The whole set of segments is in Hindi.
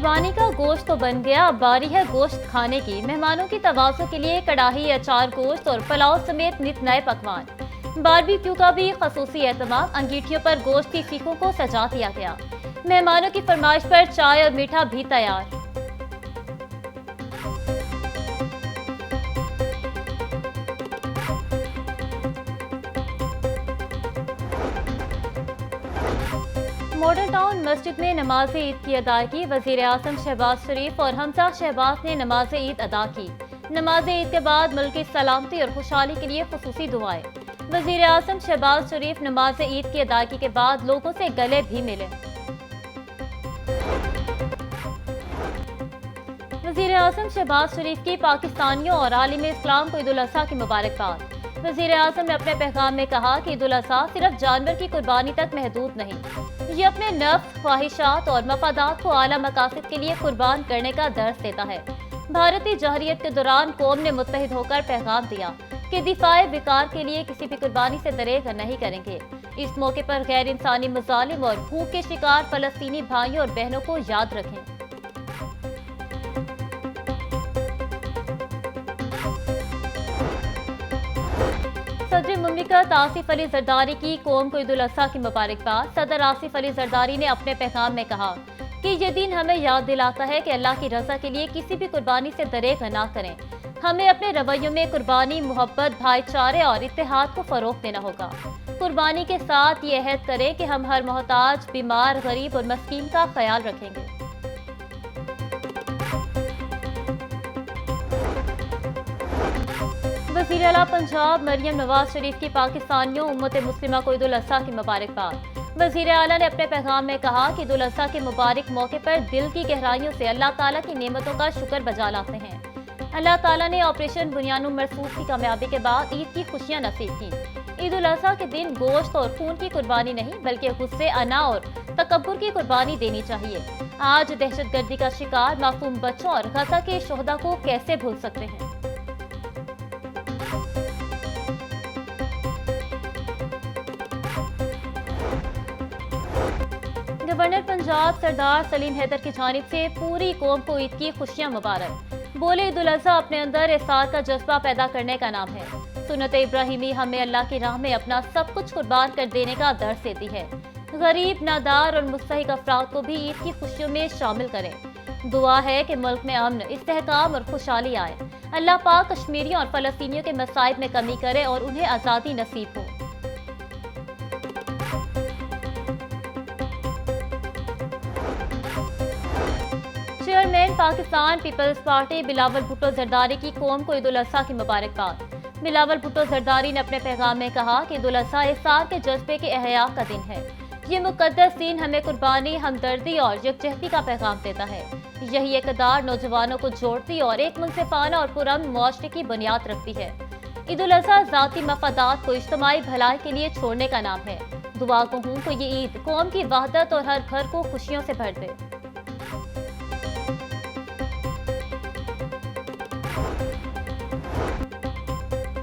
कुर्बानी का गोश्त तो बन गया, अब बारी है गोश्त खाने की। मेहमानों की तवाज़ुन के लिए कड़ाही, अचार, गोश्त और पुलाव समेत नित नए पकवान। बारबेक्यू का भी खसूसी एहतमाम। अंगीठियों पर गोश्त की सीखों को सजा दिया गया। मेहमानों की फरमाइश पर चाय और मीठा भी तैयार। मॉडल टाउन मस्जिद में नमाज ईद की अदायगी। वजीर आजम शहबाज शरीफ और हमजा शहबाज ने नमाज ईद अदा की। नमाज ईद के बाद मुल्क की सलामती और खुशहाली के लिए खुसूसी दुआएं। वजीर आजम शहबाज शरीफ नमाज ईद की अदायगी के बाद लोगों से गले भी मिले। वजीर आजम शहबाज शरीफ की पाकिस्तानियों और आलिम इस्लाम को ईद उल अज़हा की मुबारकबाद। वजीर आजम ने अपने पैगाम में कहा कि ईद उल अज़हा सिर्फ जानवर की कुर्बानी तक महदूद नहीं, ये अपने नफ्स, ख्वाहिशात और मफादात को आला मकासद के लिए कुर्बान करने का दर्स देता है। भारतीय जहरियत के दौरान कौम ने मुत्तहिद होकर पैगाम दिया कि दिफाए विकार के लिए किसी भी कुर्बानी से दरेग नहीं करेंगे। इस मौके पर गैर इंसानी मुजालिम और भूख के शिकार फलस्तीनी भाइयों और बहनों को याद रखें। सदर मुमलिकत आसिफ अली जरदारी की कौम को ईद उल अज़हा की मुबारकबाद। सदर आसिफ अली जरदारी ने अपने पैगाम में कहा कि ये दिन हमें याद दिलाता है कि अल्लाह की रज़ा के लिए किसी भी कुर्बानी से दरेग न करें। हमें अपने रवैयों में कुर्बानी, मोहब्बत, भाईचारे और इत्तेहाद को फरोग देना होगा। कुर्बानी के साथ ये अहद करें कि हम हर मोहताज, बीमार, गरीब और मस्कीन का ख्याल रखेंगे। वज़ीर आला पंजाब मरियम नवाज शरीफ की पाकिस्तानियों उम्मत मुस्लिमा को ईद उल अज़हा की मुबारकबाद। वज़ीर आला ने अपने पैगाम में कहा कि ईद उल अज़हा के मुबारक मौके पर दिल की गहराइयों से अल्लाह ताला की नेमतों का शुक्र बजा लाते हैं। अल्लाह ताला ने ऑपरेशन बुनियानुल मरसूख की कामयाबी के बाद ईद की खुशियां नसीब की। ईद उल अज़हा के दिन गोश्त और खून की कुर्बानी नहीं बल्कि गुस्से, अना और तकब्बुर की कुर्बानी देनी चाहिए। आज दहशतगर्दी का शिकार मासूम बच्चों और गजा के शोहदा को कैसे भूल सकते हैं। गवर्नर पंजाब सरदार सलीम हैदर की जानिब से पूरी कौम को ईद की खुशियां मुबारक। बोले ईद उल अज़हा अपने अंदर इफ़्तार का जज्बा पैदा करने का नाम है। सुन्नत इब्राहिमी हमें अल्लाह की राह में अपना सब कुछ कुर्बान कर देने का दर्स देती है। गरीब, नादार और मुस्तहिक अफराद को भी ईद की खुशियों में शामिल करें। दुआ है कि मुल्क में अमन, इस्तेहकाम और खुशहाली आए। अल्लाह पाक कश्मीरियों और फलस्तीनियों के मसाइब में कमी करे और उन्हें आज़ादी नसीब हो। Chairman Pakistan Peoples Party Bilawal Bhutto Zardari की कौम को ईद उल अज़हा की मुबारकबाद। बिलावल भुट्टो जरदारी ने अपने पैगाम में कहा कि ईद उल अज़हा इफ़्तार के जज्बे के एहया का दिन है। ये मुक़द्दस दिन हमें कुर्बानी, हमदर्दी और यकजहती का पैगाम देता है। यही इक़दार नौजवानों को जोड़ती और एक मुनसिफाना और पुरअमन मुआशरे की बुनियाद रखती है। ईद उल अज़हा ज़ाती मफादात को इज्तिमाई भलाई के लिए छोड़ने का नाम है। दुआ कहूँ तो ये ईद कौम की वहदत और हर घर को खुशियों से भर दे।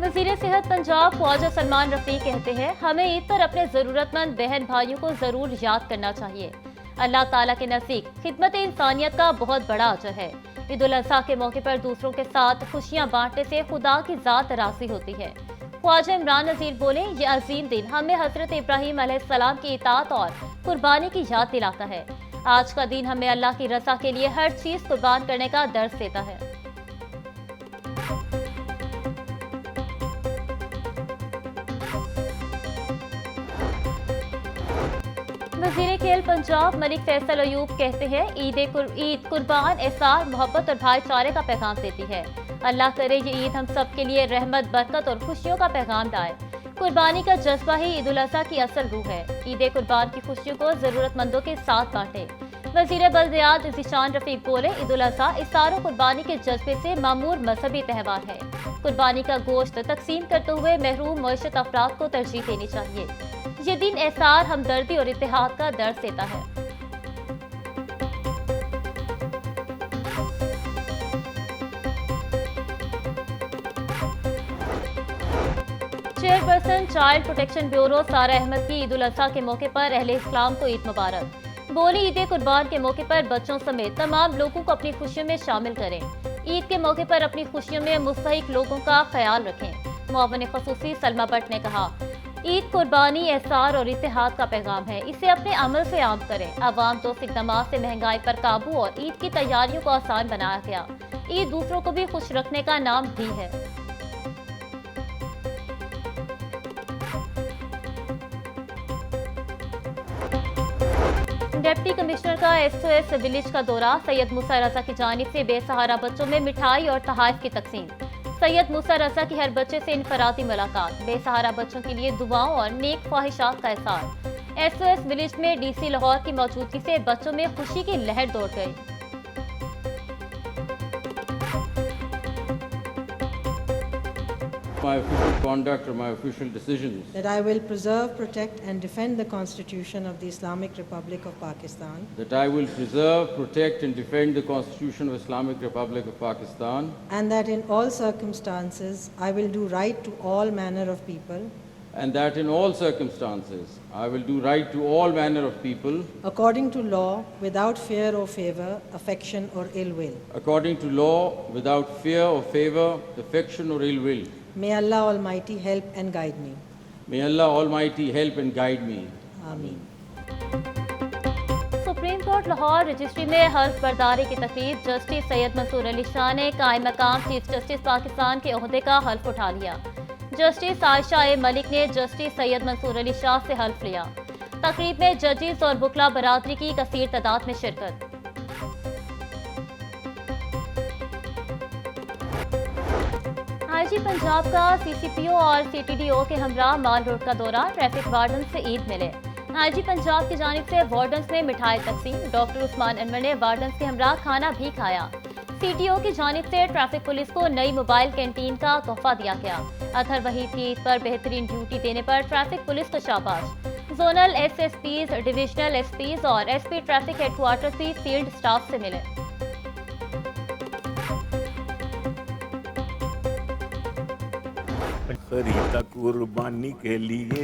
वज़ीर सेहत पंजाब ख्वाजा सलमान रफ़ीक कहते हैं, हमें ईद पर अपने ज़रूरतमंद बहन भाइयों को ज़रूर याद करना चाहिए। अल्लाह ताला के नज़दीक खिदमत इंसानियत का बहुत बड़ा अजर है। ईद उल अज़हा के मौके पर दूसरों के साथ खुशियाँ बांटने से खुदा की ज़ात राज़ी होती है। ख्वाजा इमरान नज़ीर बोले, ये अजीम दिन हमें हज़रत इब्राहीम अलैहिस्सलाम की इताअत और कुर्बानी की याद दिलाता है। आज का दिन हमें अल्लाह की रज़ा के लिए हर चीज़ कुर्बान करने का दर्स देता है। वज़ीर खेल पंजाब मलिक फैसल अयूब कहते हैं, ईद कुर्बान, एहसार, मोहब्बत और भाईचारे का पैगाम देती है। अल्लाह करे ये ईद हम सब के लिए रहमत, बरकत और खुशियों का पैगाम लाए। कुर्बानी का जज्बा ही ईद उल अज़हा की असल रूह है। ईद कुर्बान की खुशियों को ज़रूरतमंदों के साथ बांटे। वज़ीर बल्दियात ज़ीशान रफ़ीक बोले, ईद उल अज़हा इफ़्तार और कुर्बानी के जज्बे से मामूर मजहबी त्यौहार है। कुर्बानी का गोश्त तकसीम करते हुए महरूम मईशत अफराद को तरजीह देनी चाहिए। ये दिन एहसार, हमदर्दी और इत्तेहाद का दर्स देता है। चेयरपर्सन चाइल्ड प्रोटेक्शन ब्यूरो सारा अहमद की ईद उल अज़हा के मौके पर अहले इस्लाम को ईद मुबारक। बोली ईद कुर्बान के मौके पर बच्चों समेत तमाम लोगों को अपनी खुशियों में शामिल करें। ईद के मौके पर अपनी खुशियों में मुस्तहिक लोगों का ख्याल रखें। मुआविन खसूसी सलमा भट्ट ने कहा, ईद कुर्बानी, एहसार और इत्तेहाद का पैगाम है। इसे अपने अमल से आम करें। अवाम दोस्त इक़दामात से महंगाई पर काबू और ईद की तैयारियों को आसान बनाया गया। ईद दूसरों को भी खुश रखने का नाम भी है। डिप्टी कमिश्नर का SOS विलेज का दौरा। सैयद मूसा रजा की जानिब से बेसहारा बच्चों में मिठाई और तोहफे की तकसीम। सैयद मूसा रजा की हर बच्चे से इनफरादी मुलाकात। बेसहारा बच्चों के लिए दुआओं और नेक ख्वाहिशात का एहसास। SOS विलेज में DC लाहौर की मौजूदगी से बच्चों में खुशी की लहर दौड़ गई। My official conduct or my official decisions. That I will preserve, protect and defend the Constitution of the Islamic Republic of Pakistan. That I will preserve, protect and defend the Constitution of Islamic Republic of Pakistan. And that in all circumstances I will do right to all manner of people. And that in all circumstances I will do right to all manner of people. According to law, without fear or favor, affection or ill will. According to law, without fear or favor, affection or ill will. May Allah Almighty help and guide me. May Allah Almighty help and guide me. Ameen. Supreme court Lahore registry में हल्फ बर्दारी की तकरीब। जस्टिस सैयद मंसूर अली शाह ने कायम मकाम चीफ जस्टिस पाकिस्तान के ओहदे का हल्फ उठा लिया। जस्टिस आयशा ए मलिक ने जस्टिस सैयद मंसूर अली शाह से हल्फ लिया। तकरीब में जजेस और बुकला बरादरी की कसीर तादाद में शिरकत। IG पंजाब का CCPO और CTDO के हमरा माल रोड का दौरा। ट्रैफिक वार्डन से ईद मिले। IG पंजाब की जानिब से वार्डन्स में मिठाई तकसीम। डॉक्टर उस्मान अनवर ने वार्डन्स के हमरा खाना भी खाया। CTO की जानिब से ट्रैफिक पुलिस को नई मोबाइल कैंटीन का तोहफा दिया गया। अतहर वहीद की ईद पर बेहतरीन ड्यूटी देने पर ट्रैफिक पुलिस को शाबाश। जोनल SSPs, डिविजनल SPs और SP ट्रैफिक हेडक्वार्टर्स भी फील्ड स्टाफ से मिले। खरीदा कुर्बानी के लिए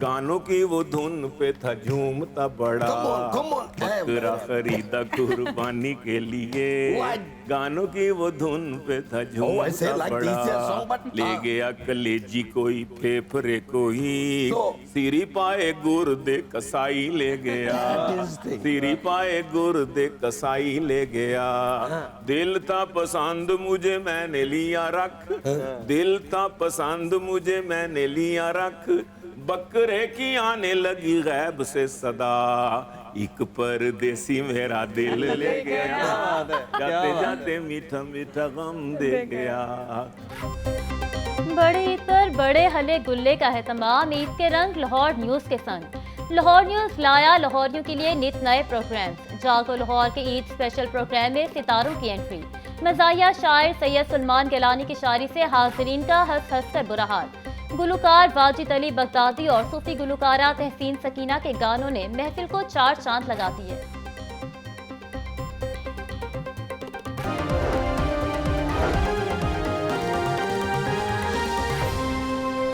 गानों की वो धुन पे था झूमता बड़ा। बकरा खरीदा कुर्बानी के लिए गानों की वो धुन पे था झूमता बड़ा। ले गया कलेजी कोई, फेफड़े कोई, सिरी पाए गुर्दे कसाई ले गया। सिरी पाए गुर्दे कसाई ले गया। दिल था पसंद मुझे मैंने लिया रख, दिल था पसंद मुझे मैंने लिया रख। बकरे की आने लगी गैब से सदा, एक परदेसी मेरा दिल ले गया। जाते जाते मीठा मीठा गम दे गया। बड़ी ईद पर बड़े हले गुल्ले का एहतमाम। ईद के रंग लाहौर न्यूज़ के संग। लाहौर न्यूज़ लाया लाहौरियों के लिए नित नए प्रोग्राम्स। जागो लाहौर के ईद स्पेशल प्रोग्राम में सितारों की एंट्री। मज़ाहिया शायर सैयद सलमान गिलानी की शायरी से हाज़रीन का हंस हंस कर बुरा हाल। गुलकार वाजिद अली बगदादी और सूफी गुलकारा तहसीन सकीना के गानों ने महफिल को चार चांद लगा दिए।